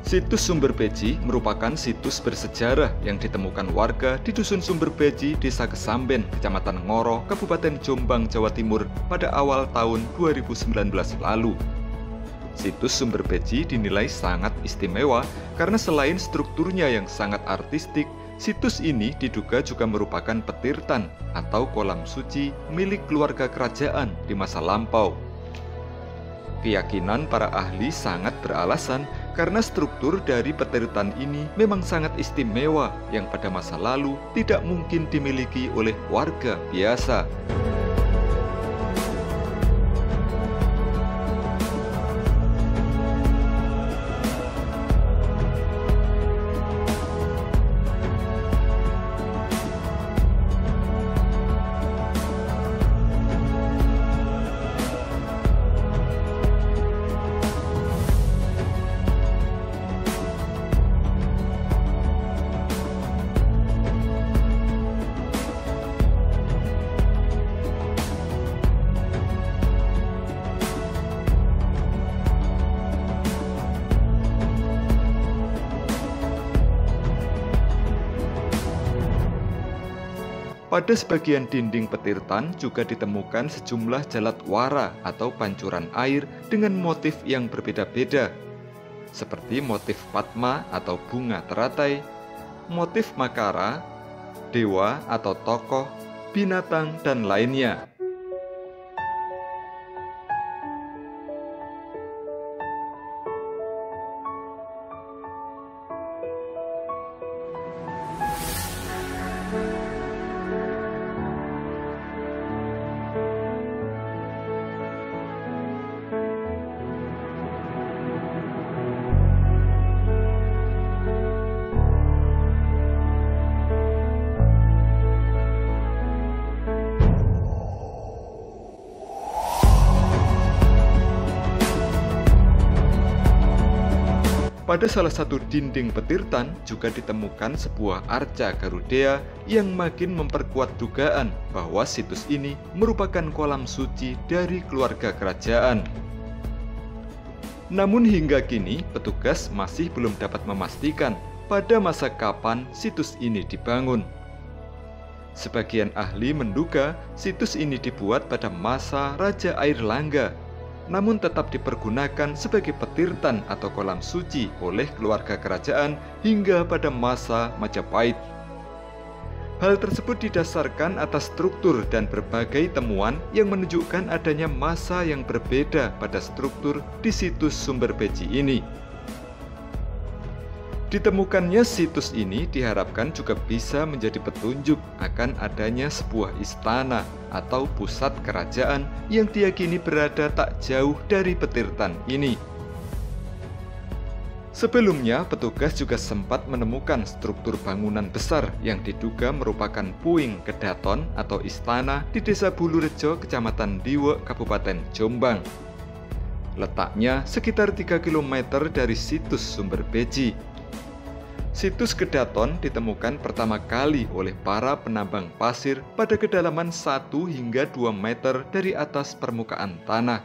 Situs Sumber Beji merupakan situs bersejarah yang ditemukan warga di Dusun Sumber Beji, Desa Kesamben, Kecamatan Ngoro, Kabupaten Jombang, Jawa Timur pada awal tahun 2019 lalu. Situs Sumber Beji dinilai sangat istimewa karena selain strukturnya yang sangat artistik, situs ini diduga juga merupakan petirtan atau kolam suci milik keluarga kerajaan di masa lampau. Keyakinan para ahli sangat beralasan karena struktur dari petirtan ini memang sangat istimewa yang pada masa lalu tidak mungkin dimiliki oleh warga biasa. Pada sebagian dinding petirtan juga ditemukan sejumlah jalat wara atau pancuran air dengan motif yang berbeda-beda, seperti motif Padma atau bunga teratai, motif Makara, dewa atau tokoh, binatang, dan lainnya. Pada salah satu dinding petirtan juga ditemukan sebuah arca Garudea yang makin memperkuat dugaan bahwa situs ini merupakan kolam suci dari keluarga kerajaan. Namun hingga kini petugas masih belum dapat memastikan pada masa kapan situs ini dibangun. Sebagian ahli menduga situs ini dibuat pada masa Raja Airlangga, namun tetap dipergunakan sebagai petirtan atau kolam suci oleh keluarga kerajaan hingga pada masa Majapahit. Hal tersebut didasarkan atas struktur dan berbagai temuan yang menunjukkan adanya masa yang berbeda pada struktur di situs Sumber Beji ini. Ditemukannya situs ini diharapkan juga bisa menjadi petunjuk akan adanya sebuah istana atau pusat kerajaan yang diyakini berada tak jauh dari petirtan ini. Sebelumnya, petugas juga sempat menemukan struktur bangunan besar yang diduga merupakan puing kedaton atau istana di Desa Bulurejo, Kecamatan Diwe, Kabupaten Jombang. Letaknya sekitar 3 km dari situs Sumber Beji. Situs kedaton ditemukan pertama kali oleh para penambang pasir pada kedalaman 1 hingga 2 meter dari atas permukaan tanah.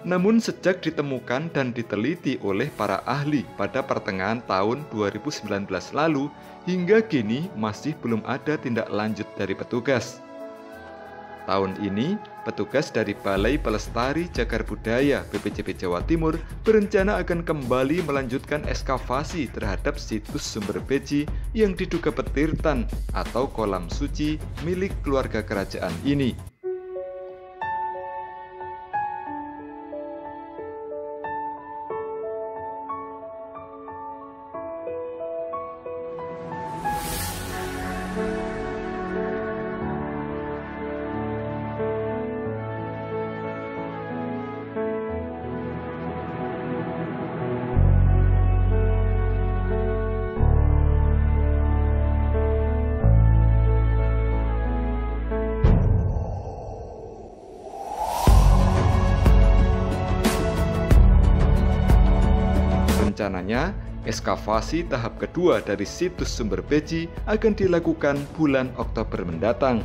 Namun sejak ditemukan dan diteliti oleh para ahli pada pertengahan tahun 2019 lalu, hingga kini masih belum ada tindak lanjut dari petugas. Tahun ini, petugas dari Balai Pelestari Cagar Budaya BPJP Jawa Timur berencana akan kembali melanjutkan ekskavasi terhadap situs Sumber Beji yang diduga petirtan atau kolam suci milik keluarga kerajaan ini. Rencananya, ekskavasi tahap kedua dari situs Sumber Beji akan dilakukan bulan Oktober mendatang.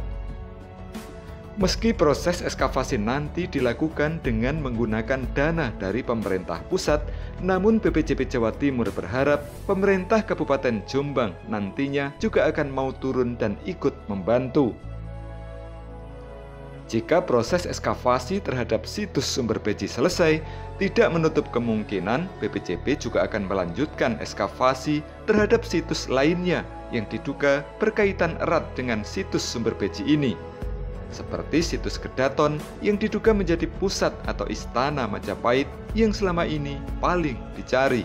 Meski proses ekskavasi nanti dilakukan dengan menggunakan dana dari pemerintah pusat, namun BPJP Jawa Timur berharap pemerintah Kabupaten Jombang nantinya juga akan mau turun dan ikut membantu. Jika proses ekskavasi terhadap situs sumber beji selesai, tidak menutup kemungkinan BPJP juga akan melanjutkan ekskavasi terhadap situs lainnya yang diduga berkaitan erat dengan situs sumber beji ini. Seperti situs Kedaton yang diduga menjadi pusat atau istana Majapahit yang selama ini paling dicari.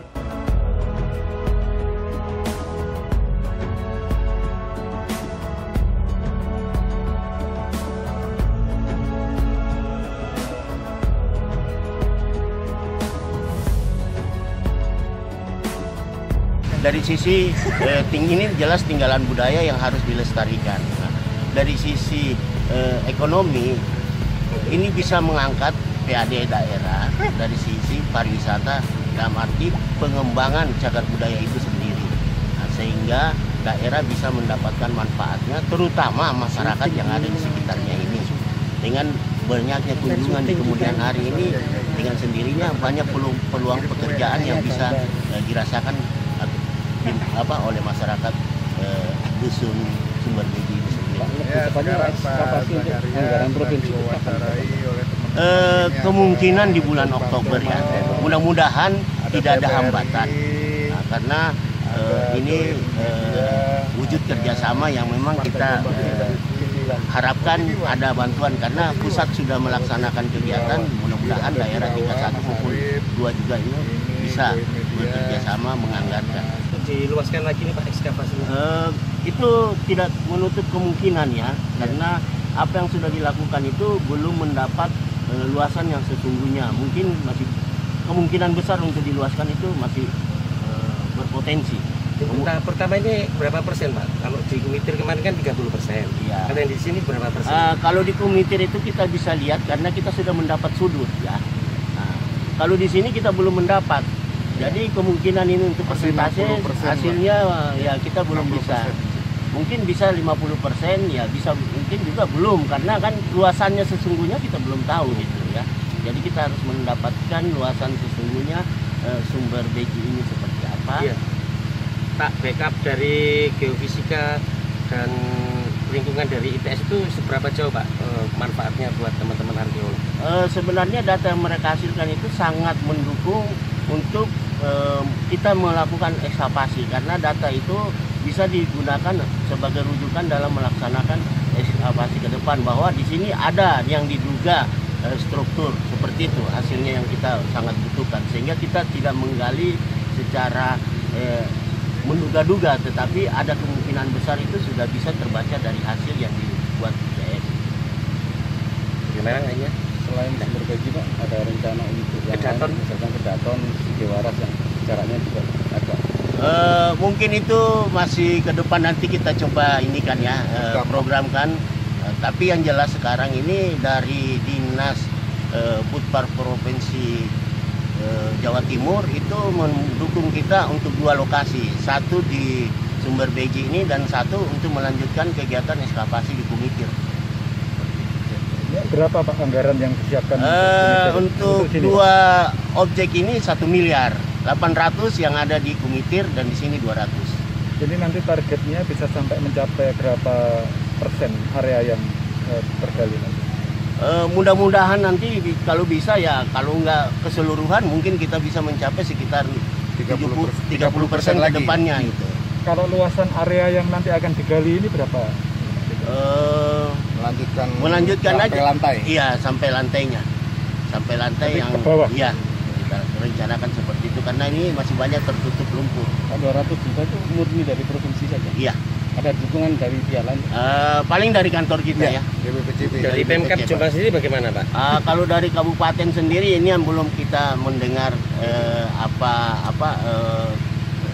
Dari sisi ini jelas tinggalan budaya yang harus dilestarikan. Nah, dari sisi ekonomi ini bisa mengangkat PAD daerah dari sisi pariwisata dalam arti pengembangan cagar budaya itu sendiri. Nah, sehingga daerah bisa mendapatkan manfaatnya, terutama masyarakat yang ada di sekitarnya ini. Dengan banyaknya kunjungan di kemudian hari ini, dengan sendirinya banyak peluang pekerjaan yang bisa dirasakan oleh masyarakat dusun Sumber Beji ini sendiri. Kemungkinan di bulan Oktober ya. Mudah-mudahan tidak ada hambatan. Nah, karena ini wujud kerjasama yang memang kita harapkan ada bantuan karena pusat sudah melaksanakan kegiatan. Mudah-mudahan daerah tingkat 1 maupun 2 juga ini bisa bekerjasama menganggarkan. Diluaskan lagi nih Pak ekskavasinya? Itu tidak menutup kemungkinan ya, karena apa yang sudah dilakukan itu belum mendapat luasan yang sesungguhnya. Mungkin masih kemungkinan besar untuk diluaskan itu masih berpotensi. Tahap pertama ini berapa persen Pak? Kalau di Kumitir kemarin kan 30%. Ya. Kalau yang di sini berapa persen? Kalau di Kumitir itu kita bisa lihat karena kita sudah mendapat sudut ya. Nah, kalau di sini kita belum mendapat. Jadi kemungkinan ini untuk persentase hasilnya ya kita belum bisa. Mungkin bisa 50%, ya bisa mungkin juga belum karena kan luasannya sesungguhnya kita belum tahu gitu ya. Jadi kita harus mendapatkan luasan sesungguhnya sumber beji ini seperti apa. Iya. Tak backup dari geofisika dan lingkungan dari ITS itu seberapa jauh Pak manfaatnya buat teman-teman arkeolog? Sebenarnya data yang mereka hasilkan itu sangat mendukung untuk kita melakukan ekskavasi karena data itu bisa digunakan sebagai rujukan dalam melaksanakan ekskavasi ke depan bahwa di sini ada yang diduga struktur seperti itu hasilnya yang kita sangat butuhkan sehingga kita tidak menggali secara menduga-duga tetapi ada kemungkinan besar itu sudah bisa terbaca dari hasil yang dibuat ITS. Gimana kayaknya? Selain sumber beji Pak, ada rencana untuk Kedaton, misalkan Kedaton, Sigewaras yang caranya juga agak mungkin itu masih ke depan nanti kita coba ini kan ya programkan. Tapi yang jelas sekarang ini dari Dinas Putpar Provinsi Jawa Timur itu mendukung kita untuk 2 lokasi, satu di Sumber Beji ini dan satu untuk melanjutkan kegiatan ekskavasi di Kumitir. berapa Pak anggaran yang disiapkan untuk 2 objek ini 1 miliar 800 yang ada di Kumitir dan di sini 200. Jadi nanti targetnya bisa sampai mencapai berapa persen area yang tergali nanti? Mudah-mudahan nanti kalau bisa ya, kalau nggak keseluruhan mungkin kita bisa mencapai sekitar 30% ke depannya itu. Kalau luasan area yang nanti akan digali ini berapa? Melanjutkan sampai aja lantai. Iya, sampai lantainya. Sampai lantai tapi yang ke bawah. Iya. Kita rencanakan seperti itu karena ini masih banyak tertutup lumpur. 200 juta itu murni dari provinsi saja. Iya. Ada dukungan dari pihak lain? Paling dari kantor kita ya. Dari Pemkab Jombang sendiri bagaimana Pak? Kalau dari kabupaten sendiri ini yang belum kita mendengar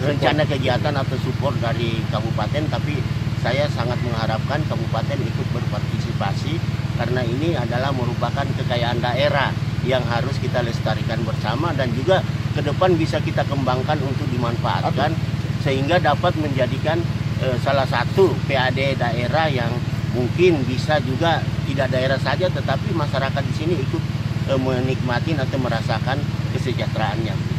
rencana kegiatan atau support dari kabupaten, tapi saya sangat mengharapkan kabupaten ikut berpartisipasi karena ini adalah merupakan kekayaan daerah yang harus kita lestarikan bersama dan juga ke depan bisa kita kembangkan untuk dimanfaatkan sehingga dapat menjadikan salah satu PAD daerah yang mungkin bisa juga tidak daerah saja, tetapi masyarakat di sini ikut menikmati atau merasakan kesejahteraannya.